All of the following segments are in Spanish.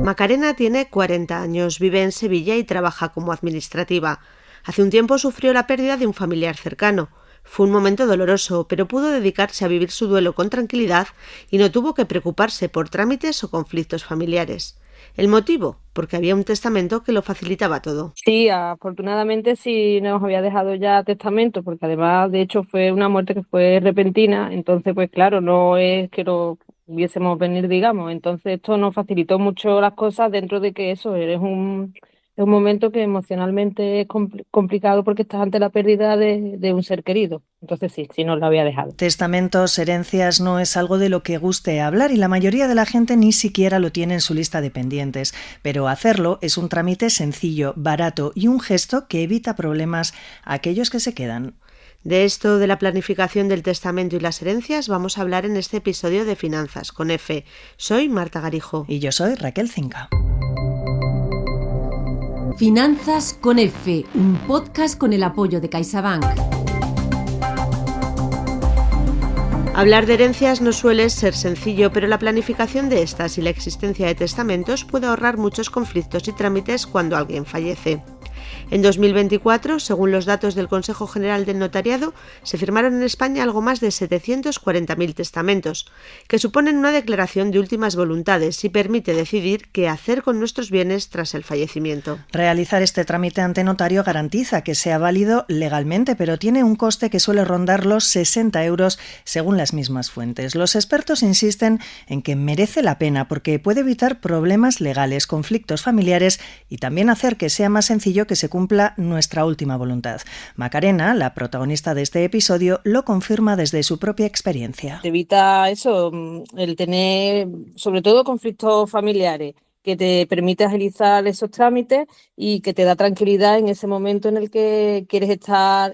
Macarena tiene 40 años, vive en Sevilla y trabaja como administrativa. Hace un tiempo sufrió la pérdida de un familiar cercano. Fue un momento doloroso, pero pudo dedicarse a vivir su duelo con tranquilidad y no tuvo que preocuparse por trámites o conflictos familiares. ¿El motivo? Porque había un testamento que lo facilitaba todo. Sí, afortunadamente sí nos había dejado ya testamento, porque además, de hecho, fue una muerte que fue repentina, entonces, pues claro, no es que lo hubiésemos venir, digamos, entonces esto nos facilitó mucho las cosas dentro de que eso, es un momento que emocionalmente es complicado porque estás ante la pérdida de un ser querido, entonces sí nos lo había dejado. Testamentos, herencias, no es algo de lo que guste hablar y la mayoría de la gente ni siquiera lo tiene en su lista de pendientes, pero hacerlo es un trámite sencillo, barato y un gesto que evita problemas a aquellos que se quedan. De esto, de la planificación del testamento y las herencias, vamos a hablar en este episodio de Finanzas con F. Soy Marta Garijo. Y yo soy Raquel Cinca. Finanzas con F, un podcast con el apoyo de CaixaBank. Hablar de herencias no suele ser sencillo, pero la planificación de estas y la existencia de testamentos puede ahorrar muchos conflictos y trámites cuando alguien fallece. En 2024, según los datos del Consejo General del Notariado, se firmaron en España algo más de 740.000 testamentos, que suponen una declaración de últimas voluntades y permite decidir qué hacer con nuestros bienes tras el fallecimiento. Realizar este trámite ante notario garantiza que sea válido legalmente, pero tiene un coste que suele rondar los 60 euros según las mismas fuentes. Los expertos insisten en que merece la pena porque puede evitar problemas legales, conflictos familiares y también hacer que sea más sencillo que se cumpla nuestra última voluntad. Macarena, la protagonista de este episodio, lo confirma desde su propia experiencia. Te evita eso, el tener sobre todo conflictos familiares, que te permite agilizar esos trámites y que te da tranquilidad en ese momento en el que quieres estar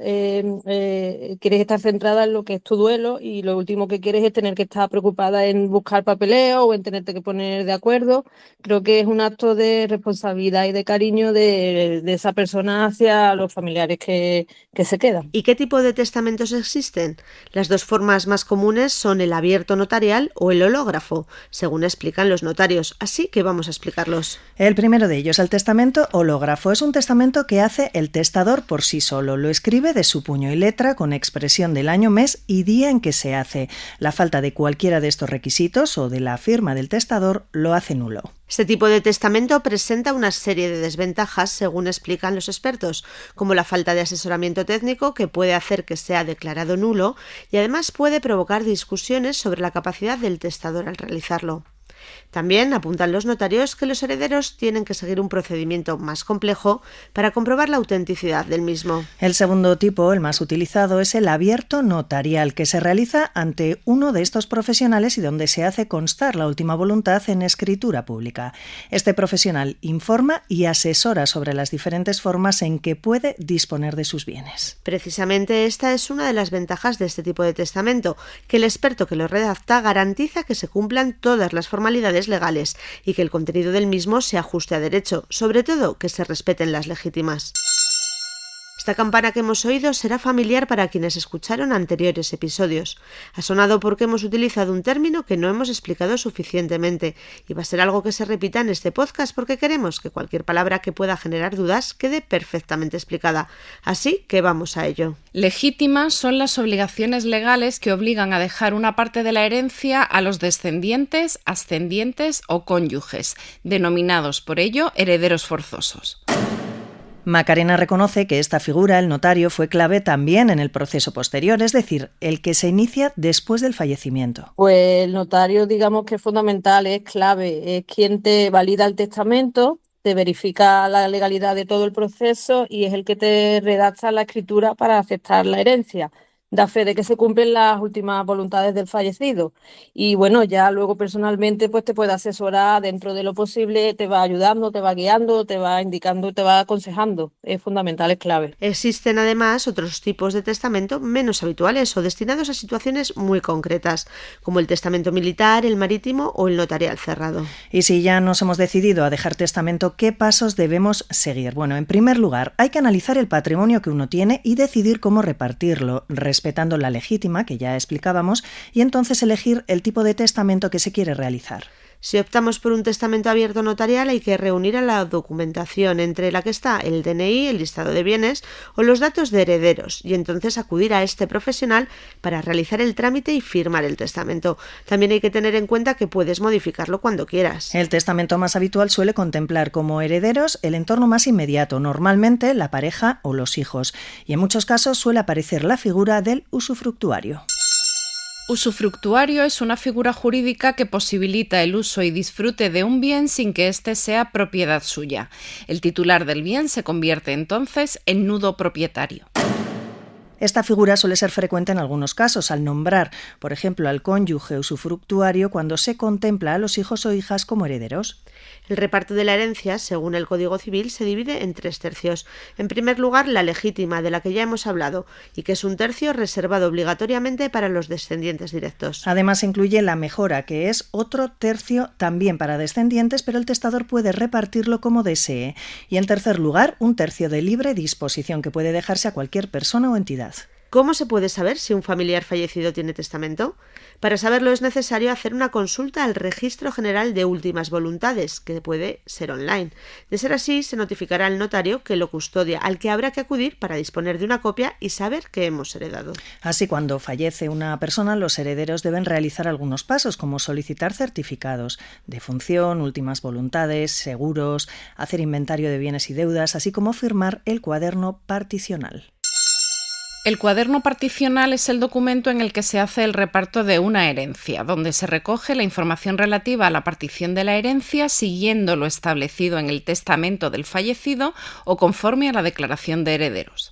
centrada en lo que es tu duelo y lo último que quieres es tener que estar preocupada en buscar papeleo o en tenerte que poner de acuerdo. Creo que es un acto de responsabilidad y de cariño de esa persona hacia los familiares que se quedan. ¿Y qué tipo de testamentos existen? Las dos formas más comunes son el abierto notarial o el hológrafo, según explican los notarios, así que vamos a explicarlos. El primero de ellos, el testamento hológrafo, es un testamento que hace el testador por sí solo. Lo escribe de su puño y letra con expresión del año, mes y día en que se hace. La falta de cualquiera de estos requisitos o de la firma del testador lo hace nulo. Este tipo de testamento presenta una serie de desventajas, según explican los expertos, como la falta de asesoramiento técnico que puede hacer que sea declarado nulo y además puede provocar discusiones sobre la capacidad del testador al realizarlo. También apuntan los notarios que los herederos tienen que seguir un procedimiento más complejo para comprobar la autenticidad del mismo. El segundo tipo, el más utilizado, es el abierto notarial, que se realiza ante uno de estos profesionales y donde se hace constar la última voluntad en escritura pública. Este profesional informa y asesora sobre las diferentes formas en que puede disponer de sus bienes. Precisamente esta es una de las ventajas de este tipo de testamento, que el experto que lo redacta garantiza que se cumplan todas las formalidades legales y que el contenido del mismo se ajuste a derecho, sobre todo que se respeten las legítimas. Esta campana que hemos oído será familiar para quienes escucharon anteriores episodios. Ha sonado porque hemos utilizado un término que no hemos explicado suficientemente y va a ser algo que se repita en este podcast porque queremos que cualquier palabra que pueda generar dudas quede perfectamente explicada. Así que vamos a ello. Legítimas son las obligaciones legales que obligan a dejar una parte de la herencia a los descendientes, ascendientes o cónyuges, denominados por ello herederos forzosos. Macarena reconoce que esta figura, el notario, fue clave también en el proceso posterior, es decir, el que se inicia después del fallecimiento. Pues el notario, digamos que es fundamental, es clave, es quien te valida el testamento, te verifica la legalidad de todo el proceso y es el que te redacta la escritura para aceptar la herencia. Da fe de que se cumplen las últimas voluntades del fallecido. Y bueno, ya luego personalmente pues te puede asesorar dentro de lo posible, te va ayudando, te va guiando, te va indicando, te va aconsejando. Es fundamental, es clave. Existen además otros tipos de testamento menos habituales o destinados a situaciones muy concretas, como el testamento militar, el marítimo o el notarial cerrado. Y si ya nos hemos decidido a dejar testamento, ¿qué pasos debemos seguir? Bueno, en primer lugar, hay que analizar el patrimonio que uno tiene y decidir cómo repartirlo, respetando la legítima, que ya explicábamos, y entonces elegir el tipo de testamento que se quiere realizar. Si optamos por un testamento abierto notarial, hay que reunir a la documentación, entre la que está el DNI, el listado de bienes o los datos de herederos, y entonces acudir a este profesional para realizar el trámite y firmar el testamento. También hay que tener en cuenta que puedes modificarlo cuando quieras. El testamento más habitual suele contemplar como herederos el entorno más inmediato, normalmente la pareja o los hijos, y en muchos casos suele aparecer la figura del usufructuario. Usufructuario es una figura jurídica que posibilita el uso y disfrute de un bien sin que éste sea propiedad suya. El titular del bien se convierte entonces en nudo propietario. Esta figura suele ser frecuente en algunos casos, al nombrar, por ejemplo, al cónyuge usufructuario cuando se contempla a los hijos o hijas como herederos. El reparto de la herencia, según el Código Civil, se divide en 3 tercios. En primer lugar, la legítima, de la que ya hemos hablado, y que es un tercio reservado obligatoriamente para los descendientes directos. Además, incluye la mejora, que es otro tercio también para descendientes, pero el testador puede repartirlo como desee. Y en tercer lugar, un tercio de libre disposición, que puede dejarse a cualquier persona o entidad. ¿Cómo se puede saber si un familiar fallecido tiene testamento? Para saberlo es necesario hacer una consulta al Registro General de Últimas Voluntades, que puede ser online. De ser así, se notificará al notario que lo custodia, al que habrá que acudir para disponer de una copia y saber que hemos heredado. Así, cuando fallece una persona, los herederos deben realizar algunos pasos, como solicitar certificados de función, últimas voluntades, seguros, hacer inventario de bienes y deudas, así como firmar el cuaderno particional. El cuaderno particional es el documento en el que se hace el reparto de una herencia, donde se recoge la información relativa a la partición de la herencia siguiendo lo establecido en el testamento del fallecido o conforme a la declaración de herederos.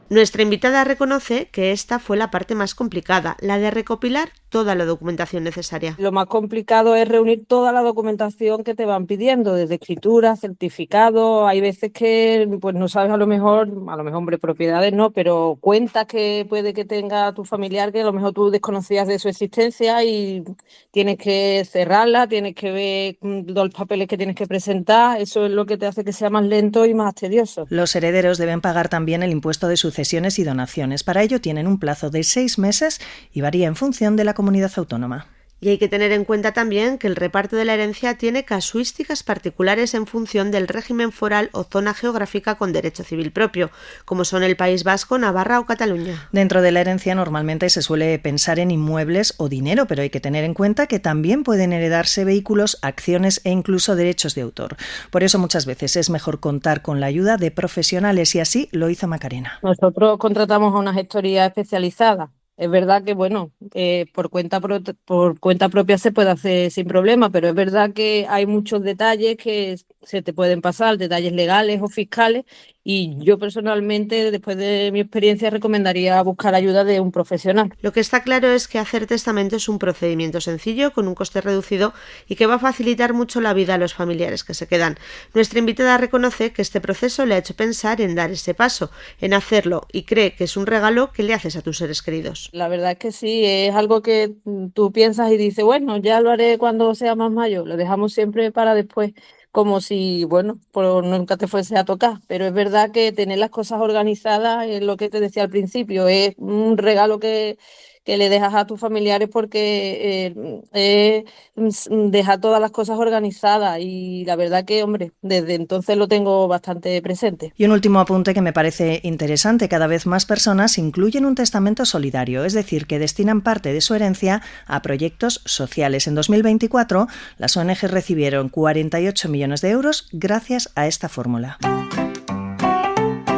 Nuestra invitada reconoce que esta fue la parte más complicada, la de recopilar toda la documentación necesaria. Lo más complicado es reunir toda la documentación que te van pidiendo, desde escritura, certificado. Hay veces que pues no sabes a lo mejor, hombre, propiedades no, pero cuentas que puede que tenga tu familiar que a lo mejor tú desconocías de su existencia y tienes que cerrarla, tienes que ver los papeles que tienes que presentar. Eso es lo que te hace que sea más lento y más tedioso. Los herederos deben pagar también el impuesto de sucesiones y donaciones. Para ello tienen un plazo de 6 meses y varía en función de la comunidad autónoma. Y hay que tener en cuenta también que el reparto de la herencia tiene casuísticas particulares en función del régimen foral o zona geográfica con derecho civil propio, como son el País Vasco, Navarra o Cataluña. Dentro de la herencia normalmente se suele pensar en inmuebles o dinero, pero hay que tener en cuenta que también pueden heredarse vehículos, acciones e incluso derechos de autor. Por eso muchas veces es mejor contar con la ayuda de profesionales y así lo hizo Macarena. Nosotros contratamos a una gestoría especializada. Es verdad que, por cuenta propia se puede hacer sin problema, pero es verdad que hay muchos detalles que se te pueden pasar, detalles legales o fiscales, y yo personalmente, después de mi experiencia, recomendaría buscar ayuda de un profesional. Lo que está claro es que hacer testamento es un procedimiento sencillo, con un coste reducido y que va a facilitar mucho la vida a los familiares que se quedan. Nuestra invitada reconoce que este proceso le ha hecho pensar en dar ese paso, en hacerlo, y cree que es un regalo que le haces a tus seres queridos. La verdad es que sí, es algo que tú piensas y dices, bueno, ya lo haré cuando sea más mayor, lo dejamos siempre para después, como si, pues nunca te fuese a tocar. Pero es verdad que tener las cosas organizadas, es lo que te decía al principio, es un regalo que le dejas a tus familiares porque deja todas las cosas organizadas, y la verdad que, desde entonces lo tengo bastante presente. Y un último apunte que me parece interesante: cada vez más personas incluyen un testamento solidario, es decir, que destinan parte de su herencia a proyectos sociales. En 2024, las ONG recibieron 48 millones de euros gracias a esta fórmula.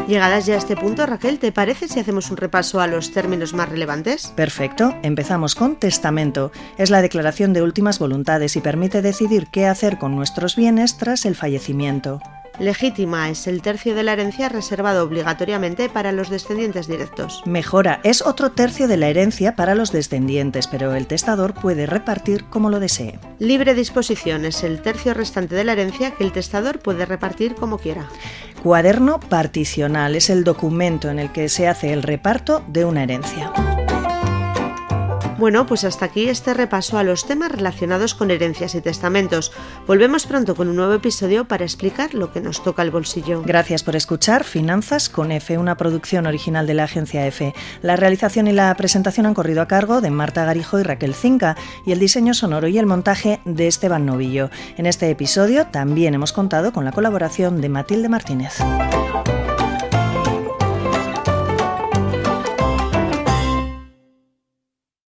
Llegadas ya a este punto, Raquel, ¿te parece si hacemos un repaso a los términos más relevantes? Perfecto, empezamos con testamento. Es la declaración de últimas voluntades y permite decidir qué hacer con nuestros bienes tras el fallecimiento. Legítima es el tercio de la herencia reservado obligatoriamente para los descendientes directos. Mejora es otro tercio de la herencia para los descendientes, pero el testador puede repartir como lo desee. Libre disposición es el tercio restante de la herencia que el testador puede repartir como quiera. Cuaderno particional es el documento en el que se hace el reparto de una herencia. Bueno, pues hasta aquí este repaso a los temas relacionados con herencias y testamentos. Volvemos pronto con un nuevo episodio para explicar lo que nos toca el bolsillo. Gracias por escuchar Finanzas con F, una producción original de la agencia F. La realización y la presentación han corrido a cargo de Marta Garijo y Raquel Cinca, y el diseño sonoro y el montaje de Esteban Novillo. En este episodio también hemos contado con la colaboración de Matilde Martínez.